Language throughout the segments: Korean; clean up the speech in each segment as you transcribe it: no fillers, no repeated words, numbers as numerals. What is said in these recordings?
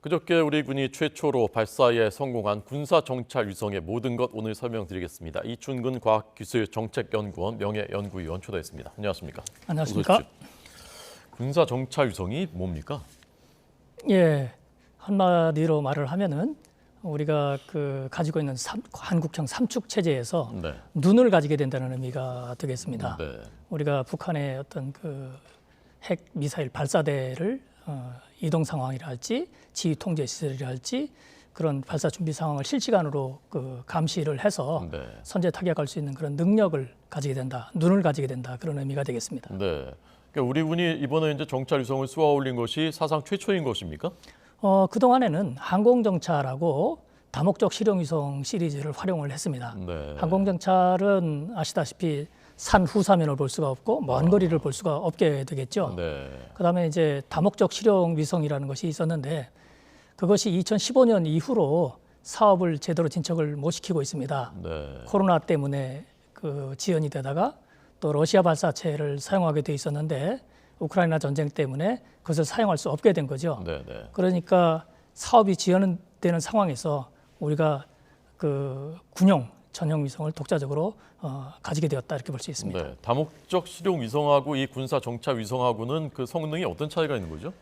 그저께 우리 군이 최초로 발사에 성공한 군사정찰 위성의 모든 것 오늘 설명드리겠습니다. 이춘근 과학기술정책연구원 명예연구위원 초대했습니다. 안녕하십니까? 안녕하십니까? 군사정찰 위성이 뭡니까? 예, 한마디로 말을 하면은 우리가 가지고 있는 한국형 삼축 체제에서 네. 눈을 가지게 된다는 의미가 되겠습니다. 네. 우리가 북한의 어떤 핵 미사일 발사대를 이동 상황이랄지 지휘 통제 시설이랄지 그런 발사 준비 상황을 실시간으로 감시를 해서 네. 선제 타격할 수 있는 그런 능력을 가지게 된다, 눈을 가지게 된다 그런 의미가 되겠습니다. 네. 그러니까 우리 군이 이번에 이제 정찰 위성을 쏘아 올린 것이 사상 최초인 것입니까? 그 동안에는 항공정찰하고 다목적 실용위성 시리즈를 활용을 했습니다. 네. 항공정찰은 아시다시피 산 후사면을 볼 수가 없고 먼 거리를 볼 수가 없게 되겠죠. 네. 그다음에 이제 다목적 실용위성이라는 것이 있었는데 그것이 2015년 이후로 사업을 제대로 진척을 못 시키고 있습니다. 네. 코로나 때문에 지연이 되다가 또 러시아 발사체를 사용하게 돼 있었는데 우크라이나 전쟁 때문에 그것을 사용할 수 없게 된 거죠. 네. 네. 그러니까 사업이 지연되는 상황에서 우리가 군용 전용 위성을 독자적으로 가지게 되었다 이렇게 볼 수 있습니다. 네. 다목적 실용 위성하고 이 군사 정찰 위성하고는 그 성능이 어떤 차이가 있는 거죠?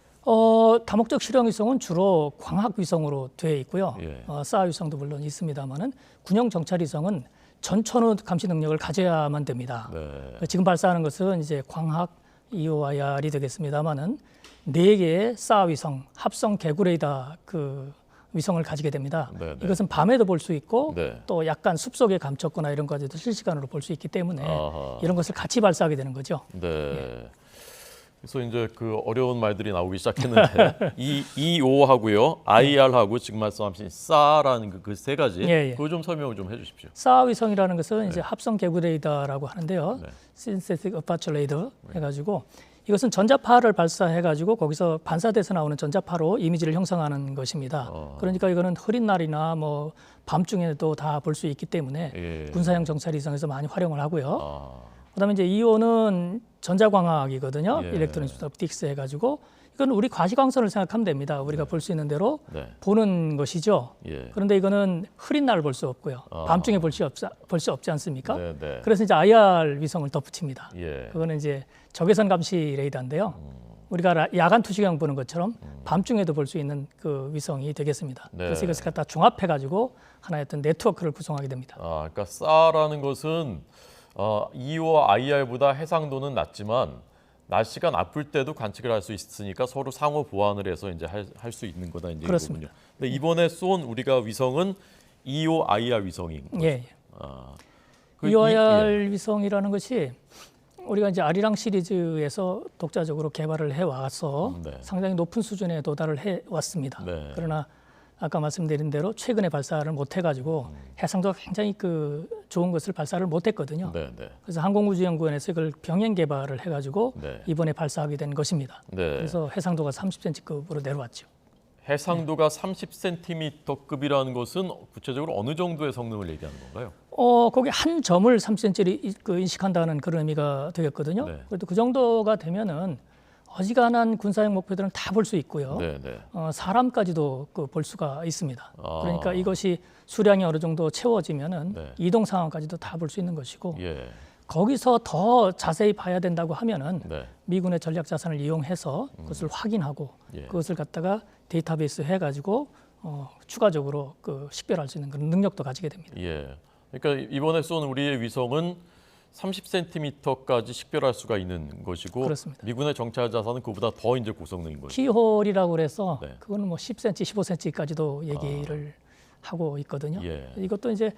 다목적 실용 위성은 주로 광학 위성으로 되어 있고요. 예. 사하 위성도 물론 있습니다만은 군용 정찰 위성은 전천후 감시 능력을 가져야만 됩니다. 네. 지금 발사하는 것은 이제 광학 EOIR이 되겠습니다만은 4개의 사하 위성 합성 개구 레이더 위성을 가지게 됩니다. 네. 이것은 밤에도 볼 수 있고 네. 또 약간 숲속에 감췄거나 이런 것에도 실시간으로 볼 수 있기 때문에 아하. 이런 것을 같이 발사하게 되는 거죠. 네. 그래서 이제 어려운 말들이 나오기 시작했는데 EO하고요, IR하고 지금 말씀하신 SA라는 그 세 가지, 예. 그거 좀 설명을 좀 해주십시오. 사하 위성이라는 것은 이제 합성 개구 레이더라고 하는데요. 네. Synthetic Aperture Radar 해가지고 이것은 전자파를 발사해가지고 거기서 반사돼서 나오는 전자파로 이미지를 형성하는 것입니다. 그러니까 이거는 흐린 날이나 뭐 밤중에도 다 볼 수 있기 때문에 예. 군사용 정찰 위성에서 많이 활용을 하고요. 아, 그다음에 이제 EO는 전자광학이거든요. 예. 일렉트로닉 옵틱스 해가지고 이건 우리 과시광선을 생각하면 됩니다. 우리가 볼 수 있는 대로 네. 보는 것이죠. 예. 그런데 이거는 흐린 날 볼 수 없고요. 밤중에 볼 수 없지 않습니까? 네, 네. 그래서 이제 IR 위성을 덧붙입니다. 예. 그거는 이제 적외선 감시 레이더인데요. 우리가 야간 투시경 보는 것처럼 밤중에도 볼 수 있는 그 위성이 되겠습니다. 네. 그래서 이것을 갖다 종합해가지고 하나의 어떤 네트워크를 구성하게 됩니다. 그러니까 SA라는 것은 EO와 IR보다 해상도는 낮지만 낮 시간 나쁠 때도 관측을 할 수 있으니까 서로 상호 보완을 해서 이제 할 수 있는 거다 이제 그렇습니다. 이거군요. 근데 이번에 쏜 우리가 위성은 EO IR 위성인 거죠. 예. 그 EOIR 위성이라는 것이 우리가 이제 아리랑 시리즈에서 독자적으로 개발을 해와서 네. 상당히 높은 수준에 도달을 해왔습니다. 네. 그러나 아까 말씀드린 대로 최근에 발사를 못해가지고 해상도가 굉장히 좋은 것을 발사를 못했거든요. 네, 네. 그래서 항공우주연구원에서 이걸 병행 개발을 해가지고 네. 이번에 발사하게 된 것입니다. 네. 그래서 해상도가 30cm급으로 내려왔죠. 해상도가 30cm급이라는 것은 구체적으로 어느 정도의 성능을 얘기하는 건가요? 거기 한 점을 30cm를 인식한다는 그런 의미가 되겠거든요. 네. 그래도 그 정도가 되면은 어지간한 군사용 목표들은 다 볼 수 있고요. 네, 네. 사람까지도 볼 수가 있습니다. 그러니까 이것이 수량이 어느 정도 채워지면은 네. 이동 상황까지도 다 볼 수 있는 것이고 예. 거기서 더 자세히 봐야 된다고 하면은 네. 미군의 전략 자산을 이용해서 그것을 확인하고 예. 그것을 갖다가 데이터베이스 해가지고 추가적으로 식별할 수 있는 그런 능력도 가지게 됩니다. 예. 그러니까 이번에 쏜 우리의 위성은 30cm까지 식별할 수가 있는 것이고 그렇습니다. 미군의 정찰 자산은 그보다 더 이제 고성능인 거죠. 키홀이라고 그래서 네. 그거는 뭐 10cm, 15cm까지도 얘기를 하고 있거든요. 예. 이것도 이제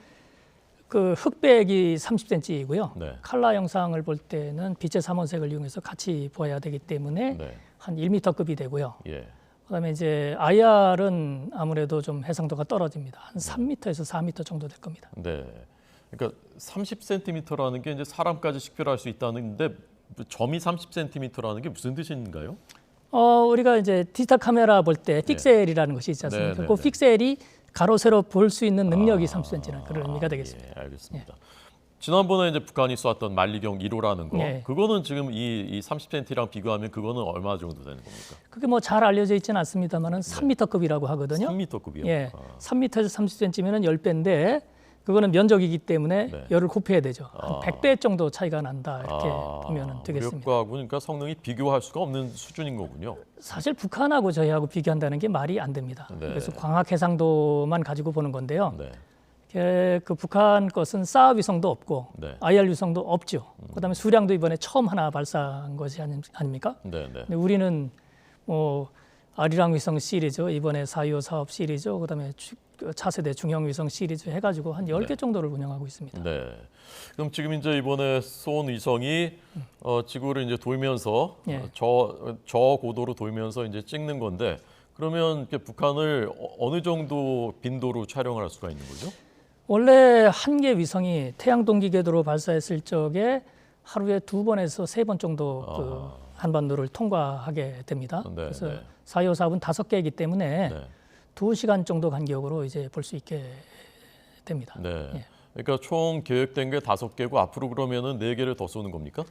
흑백이 30cm이고요. 네. 칼라 영상을 볼 때는 빛의 삼원색을 이용해서 같이 보아야 되기 때문에 네. 한 1m급이 되고요. 예. 그다음에 이제 IR은 아무래도 좀 해상도가 떨어집니다. 한 3m에서 4m 정도 될 겁니다. 네. 그러니까 30cm라는 게 이제 사람까지 식별할 수 있다는데 점이 30cm라는 게 무슨 뜻인가요? 우리가 이제 디지털 카메라 볼 때 픽셀이라는 것이 있지 않습니까? 네. 그 픽셀이 가로 세로 볼 수 있는 능력이 30cm라는 그런 의미가 되겠습니다. 예, 알겠습니다. 지난번에 이제 북한이 쐈던 만리경 1호라는 거, 예. 그거는 지금 이 30cm랑 비교하면 그거는 얼마 정도 되는 겁니까? 그게 뭐 잘 알려져 있지는 않습니다만은 3m급이라고 하거든요. 3m급이요? 예, 3m에서 30cm면은 10배인데 그거는 면적이기 때문에 네. 열을 곱해야 되죠. 한 100배 정도 차이가 난다 이렇게 보면 되겠습니다. 무력과하고 그러니까 성능이 비교할 수가 없는 수준인 거군요. 사실 북한하고 저희하고 비교한다는 게 말이 안 됩니다. 네. 그래서 광학 해상도만 가지고 보는 건데요. 네. 그 북한 것은 사하 위성도 없고 네. IR 위성도 없죠. 그다음에 수량도 이번에 처음 하나 발사한 것이 아닙니까? 네. 근데 우리는 뭐 아리랑 위성 시리즈, 이번에 425 사업 시리즈, 그다음에 차세대 중형 위성 시리즈 해가지고 한 10개 네. 정도를 운영하고 있습니다. 네. 그럼 지금 이제 이번에 쏜 위성이 지구를 이제 돌면서 예. 저 고도로 돌면서 이제 찍는 건데, 그러면 이렇게 북한을 어느 정도 빈도로 촬영을 할 수가 있는 거죠? 원래 한 개 위성이 태양 동기 궤도로 발사했을 적에 하루에 2번에서 3번 정도 그 한반도를 통과하게 됩니다. 네, 그래서 네. 425 사업은 5개이기 때문에 네. 2시간 정도 간격으로 이제 볼 수 있게 됩니다. 네. 예. 그러니까 총 계획된 게 5개고 앞으로 그러면은 4개를 더 쏘는 겁니까?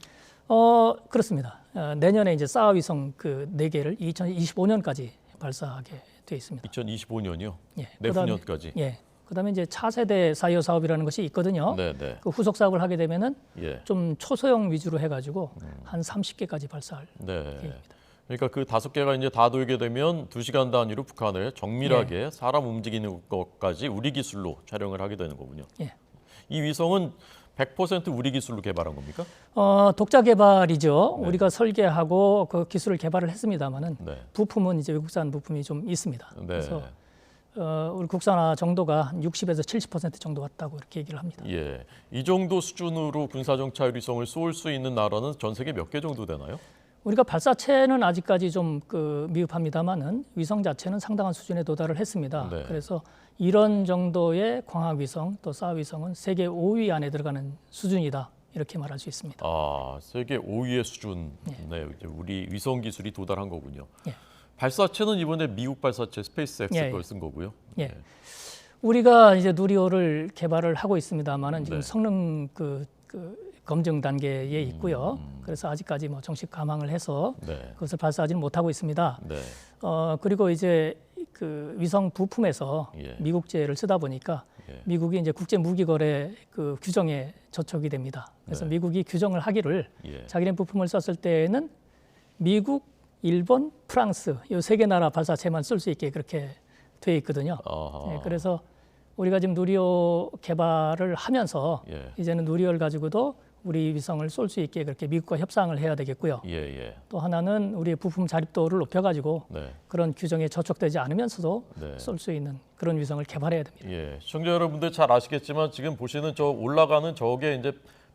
그렇습니다. 내년에 이제 사하 위성 그 4개를 2025년까지 발사하게 돼 있습니다. 2025년이요? 예. 내후년까지. 예. 그다음에 이제 차세대 425 사업이라는 것이 있거든요. 네, 네. 그 후속 사업을 하게 되면은 예. 좀 초소형 위주로 해가지고 한 30개까지 발사할 네. 계획입니다. 그러니까 그 5개가 이제 다 돌게 되면 2시간 단위로 북한을 정밀하게 사람 움직이는 것까지 우리 기술로 촬영을 하게 되는 거군요. 예. 이 위성은 100% 우리 기술로 개발한 겁니까? 독자 개발이죠. 네. 우리가 설계하고 그 기술을 개발을 했습니다만은 네. 부품은 이제 외국산 부품이 좀 있습니다. 네. 그래서 우리 국산화 정도가 한 60에서 70% 정도 왔다고 이렇게 얘기를 합니다. 예. 이 정도 수준으로 군사정찰 위성을 쏠 수 있는 나라는 전 세계 몇 개 정도 되나요? 우리가 발사체는 아직까지 좀 미흡합니다만은 위성 자체는 상당한 수준에 도달을 했습니다. 네. 그래서 이런 정도의 광학 위성 또 사하 위성은 세계 5위 안에 들어가는 수준이다 이렇게 말할 수 있습니다. 세계 5위의 수준. 네. 이제 우리 위성 기술이 도달한 거군요. 예. 발사체는 이번에 미국 발사체 스페이스X 예, 걸 쓴 거고요. 예. 네. 우리가 이제 누리호를 개발을 하고 있습니다만은 지금 네. 성능 검증 단계에 있고요. 그래서 아직까지 뭐 정식 감항을 해서 네. 그것을 발사하지는 못하고 있습니다. 네. 그리고 이제 그 위성 부품에서 예. 미국제를 쓰다 보니까 예. 미국이 이제 국제 무기 거래 그 규정에 저촉이 됩니다. 그래서 네. 미국이 규정을 하기를 예. 자기네 부품을 썼을 때에는 미국, 일본, 프랑스 이 3개 나라 발사체만 쓸 수 있게 그렇게 돼 있거든요. 아하. 네, 그래서 우리가 지금 누리호 개발을 하면서 예. 이제는 누리호를 가지고도 우리 위성을 쏠 수 있게 그렇게 미국과 협상을 해야 되겠고요. 예. 또 하나는 우리의 부품 자립도를 높여가지고 네. 그런 규정에 저촉되지 않으면서도 네. 쏠 수 있는 그런 위성을 개발해야 됩니다. 예. 시청자 여러분들 잘 아시겠지만 지금 보시는 저 올라가는 저게 이제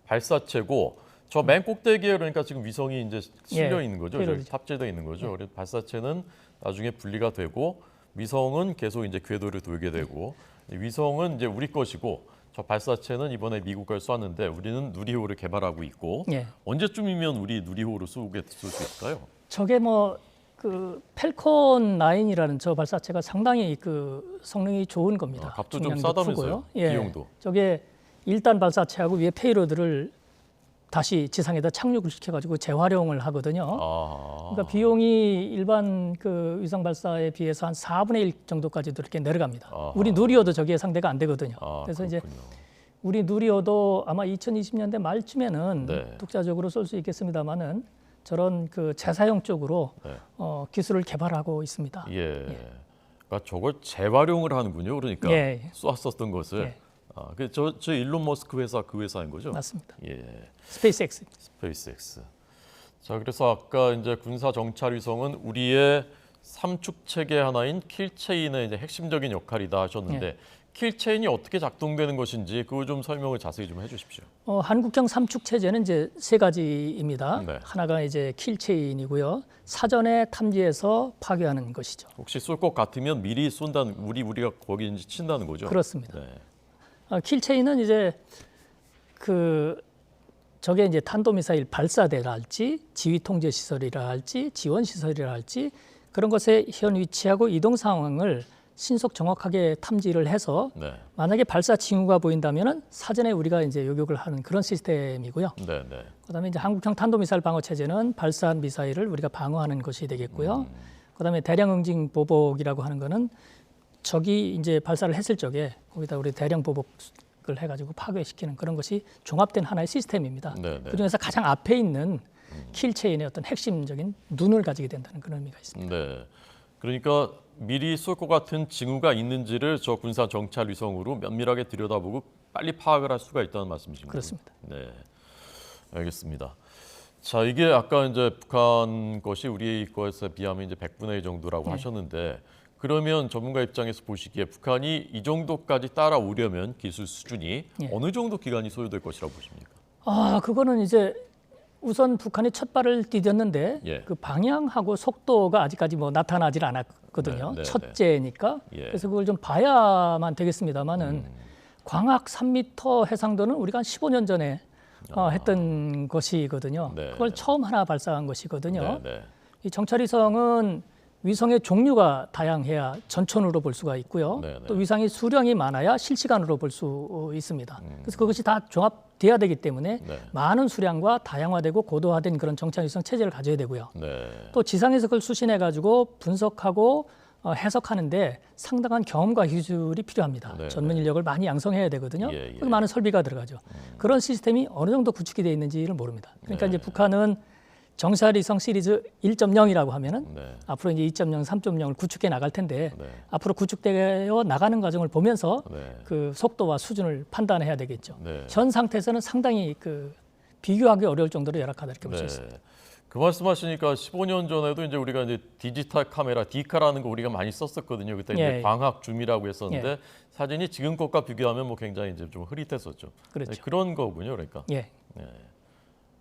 발사체고 저 맨 꼭대기에 그러니까 지금 위성이 이제 실려 예, 있는 거죠. 페이로드죠. 저기 탑재되어 있는 거죠. 그래서 발사체는 나중에 분리가 되고 위성은 계속 이제 궤도를 돌게 되고 위성은 이제 우리 것이고 저 발사체는 이번에 미국 걸 쐈는데 우리는 누리호를 개발하고 있고 예. 언제쯤이면 우리 누리호로 쏠 수 있을까요? 저게 뭐 그 펠콘 9이라는 저 발사체가 상당히 그 성능이 좋은 겁니다. 값도 좀 중량도 싸다면서요? 크고요. 예. 비용도. 저게 1단 발사체하고 위에 페이로드를 다시 지상에다 착륙을 시켜가지고 재활용을 하거든요. 그러니까 비용이 일반 그 위성 발사에 비해서 한 4분의 1 정도까지도 이렇게 내려갑니다. 우리 누리호도 저기에 상대가 안 되거든요. 그래서 이제 우리 누리호도 아마 2020년대 말쯤에는 네. 독자적으로 쏠 수 있겠습니다만은 저런 그 재사용 쪽으로 네. 기술을 개발하고 있습니다. 예. 그러니까 저걸 재활용을 하는군요. 그러니까 예. 쏘았었던 것을. 예. 저 일론 머스크 회사 그 회사인 거죠? 맞습니다. 예. 스페이스X. 스페이스X. 자, 그래서 아까 이제 군사 정찰 위성은 우리의 삼축 체계 하나인 킬체인의 이제 핵심적인 역할이다 하셨는데 킬체인이 어떻게 작동되는 것인지 그거 좀 설명을 자세히 좀 해주십시오. 한국형 삼축 체제는 이제 3가지입니다. 네. 하나가 이제 킬체인이고요. 사전에 탐지해서 파괴하는 것이죠. 혹시 쏠 것 같으면 미리 쏜다는 우리가 거기 이제 친다는 거죠? 그렇습니다. 네. 킬체인은 이제 저게 이제 탄도미사일 발사대랄지 지휘 통제 시설이라 할지 지원 시설이라 할지 그런 것에 현 위치하고 이동 상황을 신속 정확하게 탐지를 해서 네. 만약에 발사 징후가 보인다면은 사전에 우리가 이제 요격을 하는 그런 시스템이고요. 네, 네. 그다음에 이제 한국형 탄도미사일 방어 체제는 발사한 미사일을 우리가 방어하는 것이 되겠고요. 그다음에 대량 응징 보복이라고 하는 거는 적이 이제 발사를 했을 적에 거기다 우리 대량 보복을 해가지고 파괴시키는 그런 것이 종합된 하나의 시스템입니다. 네, 네. 그중에서 가장 앞에 있는 킬체인의 어떤 핵심적인 눈을 가지게 된다는 그런 의미가 있습니다. 네. 그러니까 미리 쏠 것 같은 징후가 있는지를 저 군사 정찰 위성으로 면밀하게 들여다보고 빨리 파악을 할 수가 있다는 말씀이신 거죠? 그렇습니다. 네. 알겠습니다. 자, 이게 아까 이제 북한 것이 우리 것에 비하면 이제 100분의 1 정도라고 하셨는데 그러면 전문가 입장에서 보시기에 북한이 이 정도까지 따라오려면 기술 수준이 예. 어느 정도 기간이 소요될 것이라고 보십니까? 그거는 이제 우선 북한이 첫 발을 디뎠는데 예. 그 방향하고 속도가 아직까지 뭐 나타나질 않았거든요. 네, 네, 첫째니까. 예. 그래서 그걸 좀 봐야만 되겠습니다만은 광학 3m 해상도는 우리가 한 15년 전에 했던 것이거든요. 네. 그걸 처음 하나 발사한 것이거든요. 네, 네. 이 정찰위성은 위성의 종류가 다양해야 전천으로 볼 수가 있고요. 네, 네. 또 위성이 수량이 많아야 실시간으로 볼 수 있습니다. 그래서 그것이 다 종합돼야 되기 때문에 네. 많은 수량과 다양화되고 고도화된 그런 정찰위성 체제를 가져야 되고요. 네. 또 지상에서 그걸 수신해 가지고 분석하고 해석하는데 상당한 경험과 기술이 필요합니다. 네, 전문 인력을 많이 양성해야 되거든요. 예, 예. 거기 많은 설비가 들어가죠. 그런 시스템이 어느 정도 구축이 되어 있는지를 모릅니다. 그러니까 네. 이제 북한은 정찰위성 시리즈 1.0이라고 하면은 네. 앞으로 이제 2.0, 3.0을 구축해 나갈 텐데 네. 앞으로 구축되어 나가는 과정을 보면서 네. 그 속도와 수준을 판단해야 되겠죠. 네. 현 상태에서는 상당히 그 비교하기 어려울 정도로 열악하다 이렇게 볼 수 있습니다. 그 말씀하시니까 15년 전에도 이제 우리가 이제 디지털 카메라 디카라는 거 우리가 많이 썼었거든요. 그때 예, 이제 예. 광학 줌이라고 했었는데 예. 사진이 지금 것과 비교하면 뭐 굉장히 이제 좀 흐릿했었죠. 그렇죠. 네, 그런 거군요, 그러니까. 예. 네,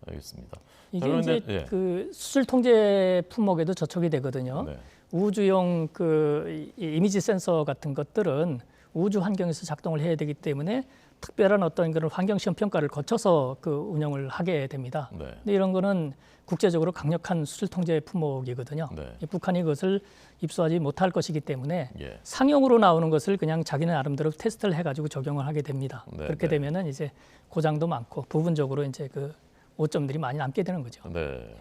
알겠습니다. 이게 그런데, 이제 예. 그 수질 통제 품목에도 저촉이 되거든요. 네. 우주용 그 이미지 센서 같은 것들은 우주 환경에서 작동을 해야 되기 때문에 특별한 어떤 그런 환경 시험 평가를 거쳐서 그 운영을 하게 됩니다. 네. 근데 이런 거는 국제적으로 강력한 수질 통제 품목이거든요. 네. 이 북한이 그것을 입수하지 못할 것이기 때문에 예. 상용으로 나오는 것을 그냥 자기네 나름대로 테스트를 해가지고 적용을 하게 됩니다. 네, 그렇게 네. 되면은 이제 고장도 많고 부분적으로 이제 그 오점들이 많이 남게 되는 거죠. 네.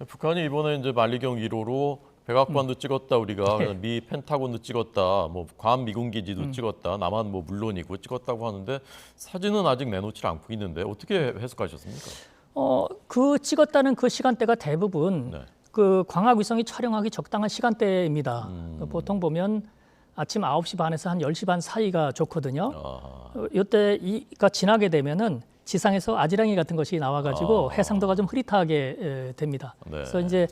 북한이 이번에 이제 만리경 1호로 백악관도 찍었다 우리가 네. 미 펜타곤도 찍었다 뭐 괌 미군 기지도 찍었다 남한 뭐 물론이고 찍었다고 하는데 사진은 아직 내놓지 않고 있는데 어떻게 해석하셨습니까? 그 찍었다는 그 시간대가 대부분 네. 그 광학 위성이 촬영하기 적당한 시간대입니다. 보통 보면 아침 9시 반에서 한 10시 반 사이가 좋거든요. 이때 이가 지나게 되면은 지상에서 아지랑이 같은 것이 나와가지고 해상도가 좀 흐릿하게 됩니다. 네. 그래서 이제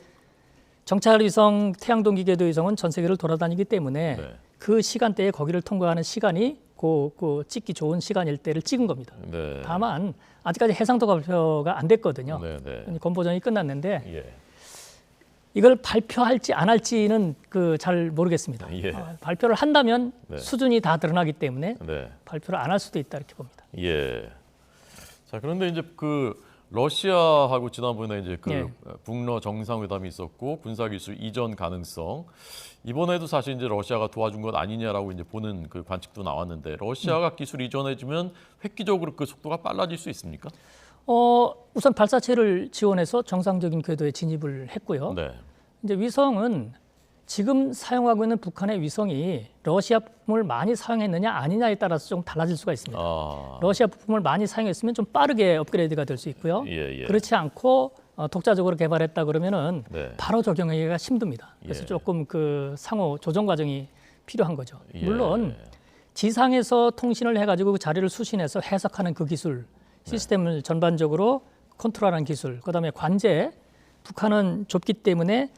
정찰 위성, 태양동기 궤도 위성은 전 세계를 돌아다니기 때문에 네. 그 시간대에 거기를 통과하는 시간이 그 찍기 좋은 시간일 때를 찍은 겁니다. 네. 다만 아직까지 해상도 발표가 안 됐거든요. 네, 네. 건보전이 끝났는데 예. 이걸 발표할지 안 할지는 그 잘 모르겠습니다. 예. 발표를 한다면 네. 수준이 다 드러나기 때문에 네. 발표를 안 할 수도 있다 이렇게 봅니다. 예. 자, 그런데 이제 그 러시아하고 지난번에 이제 그 예. 북러 정상회담이 있었고 군사기술 이전 가능성 이번에도 사실 이제 러시아가 도와준 것 아니냐라고 이제 보는 그 관측도 나왔는데 러시아가 기술 이전해주면 획기적으로 그 속도가 빨라질 수 있습니까? 우선 발사체를 지원해서 정상적인 궤도에 진입을 했고요. 네. 이제 위성은 지금 사용하고 있는 북한의 위성이 러시아 부품을 많이 사용했느냐 아니냐에 따라서 좀 달라질 수가 있습니다. 러시아 부품을 많이 사용했으면 좀 빠르게 업그레이드가 될 수 있고요. 예, 예. 그렇지 않고 독자적으로 개발했다 그러면은 네. 바로 적용하기가 힘듭니다. 그래서 예. 조금 그 상호 조정 과정이 필요한 거죠. 예. 물론 지상에서 통신을 해가지고 그 자료를 수신해서 해석하는 그 기술, 시스템을 전반적으로 컨트롤하는 기술, 그다음에 관제, 북한은 좁기 때문에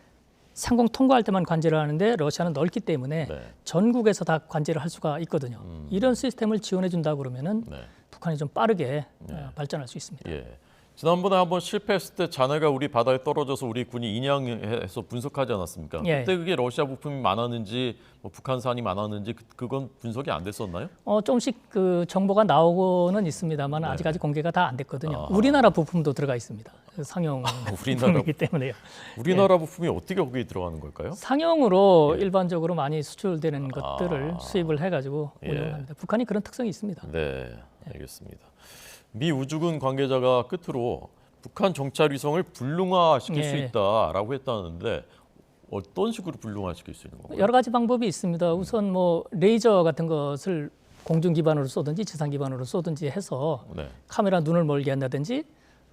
상공 통과할 때만 관제를 하는데 러시아는 넓기 때문에 네. 전국에서 다 관제를 할 수가 있거든요. 이런 시스템을 지원해 준다 그러면은 네. 북한이 좀 빠르게 발전할 수 있습니다. 예. 지난번에 한번 실패했을 때 잔해가 우리 바다에 떨어져서 우리 군이 인양해서 분석하지 않았습니까? 예. 그때 그게 러시아 부품이 많았는지 뭐 북한산이 많았는지 그건 분석이 안 됐었나요? 조금씩 그 정보가 나오고는 있습니다만 아직까지 공개가 다 안 됐거든요. 우리나라 부품도 들어가 있습니다. 그 상용 우리나라 부품이기 때문에요. 우리나라 부품이 어떻게 거기에 들어가는 걸까요? 상용으로 일반적으로 많이 수출되는 것들을 수입을 해가지고 예. 운영을 합니다. 북한이 그런 특성이 있습니다. 네, 알겠습니다. 미 우주군 관계자가 끝으로 북한 정찰 위성을 불능화시킬 수 예. 있다라고 했다는데 어떤 식으로 불능화시킬 수 있는 건가요? 여러 가지 방법이 있습니다. 우선 뭐 레이저 같은 것을 공중 기반으로 쏘든지 지상 기반으로 쏘든지 해서 네, 카메라 눈을 멀게 한다든지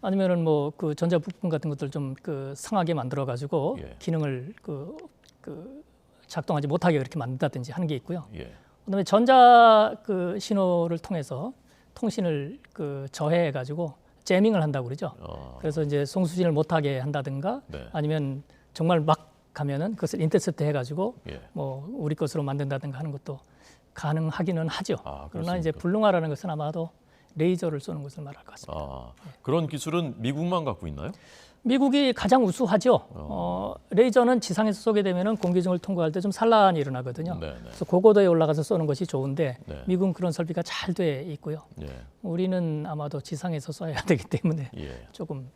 아니면은 뭐 그 전자 부품 같은 것들 좀 그 상하게 만들어 가지고 예. 기능을 작동하지 못하게 그렇게 만든다든지 하는 게 있고요. 예, 그다음에 전자 그 신호를 통해서 통신을 그 저해해 가지고 재밍을 한다고 그러죠. 그래서 이제 송수신을 못하게 한다든가 네. 아니면 정말 막 가면은 그것을 인터셉트 해가지고 예. 뭐 우리 것으로 만든다든가 하는 것도 가능하기는 하죠. 아, 그러나 이제 그렇습니까? 불능화라는 것은 아마도 레이저를 쏘는 것을 말할 것 같습니다. 아, 그런 기술은 미국만 갖고 있나요? 미국이 가장 우수하죠. 레이저는 지상에서 쏘게 되면은 공기중을 통과할 때 좀 산란이 일어나거든요. 네, 네. 그래서 고고도에 올라가서 쏘는 것이 좋은데 네. 미국은 그런 설비가 잘 돼 있고요. 예, 우리는 아마도 지상에서 쏴야 되기 때문에 예. 조금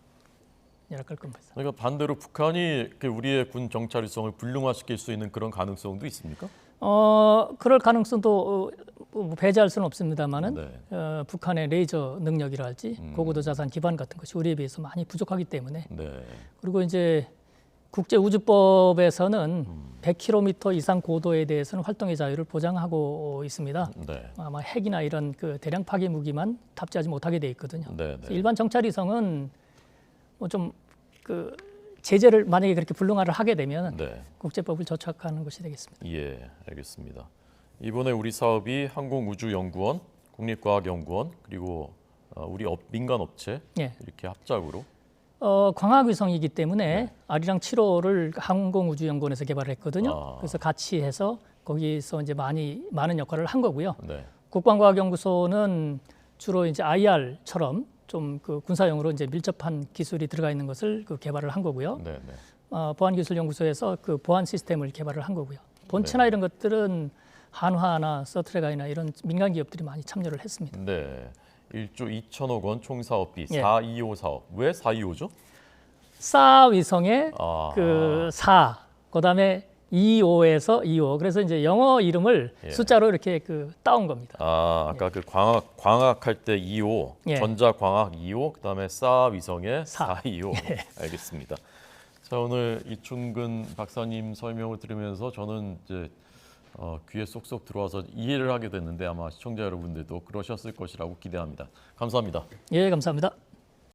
열악할 겁니다. 그러니까 반대로 북한이 우리의 군 정찰 위성을 불능화시킬 수 있는 그런 가능성도 있습니까? 그럴 가능성도 뭐 배제할 수는 없습니다만은 네. 북한의 레이저 능력이랄지 고고도 자산 기반 같은 것이 우리에 비해서 많이 부족하기 때문에 네. 그리고 이제 국제우주법에서는 100km 이상 고도에 대해서는 활동의 자유를 보장하고 있습니다. 네. 아마 핵이나 이런 그 대량 파괴 무기만 탑재하지 못하게 돼 있거든요. 네, 그래서 네. 일반 정찰 위성은 뭐 좀 그 제재를 만약에 그렇게 불능화를 하게 되면 네. 국제법을 저촉하는 것이 되겠습니다. 예, 알겠습니다. 이번에 우리 사업이 항공우주연구원, 국립과학연구원 그리고 우리 민간 업체 예. 이렇게 합작으로 광학위성이기 때문에 아리랑 7호를 항공우주연구원에서 개발을 했거든요. 그래서 같이 해서 거기서 이제 많은 역할을 한 거고요. 네. 국방과학연구소는 주로 이제 IR처럼 좀 그 군사용으로 이제 밀접한 기술이 들어가 있는 것을 그 개발을 한 거고요. 네, 네. 보안기술연구소에서 그 보안 시스템을 개발을 한 거고요. 본체나 이런 것들은 한화나 서트레가이나 이런 민간 기업들이 많이 참여를 했습니다. 네. 1조 2천억 원 총 사업비 예. 425 사업. 왜 425죠? 싸 위성의 아. 그 4, 그다음에 25에서 25. 그래서 이제 영어 이름을 예. 숫자로 이렇게 그 따온 겁니다. 아까 그 광학할 때 25, 예. 전자광학 25, 그다음에 싸 위성의 사. 425. 알겠습니다. 자, 오늘 이충근 박사님 설명을 들으면서 저는 이제 귀에 쏙쏙 들어와서 이해를 하게 됐는데 아마 시청자 여러분들도 그러셨을 것이라고 기대합니다. 감사합니다. 예, 감사합니다.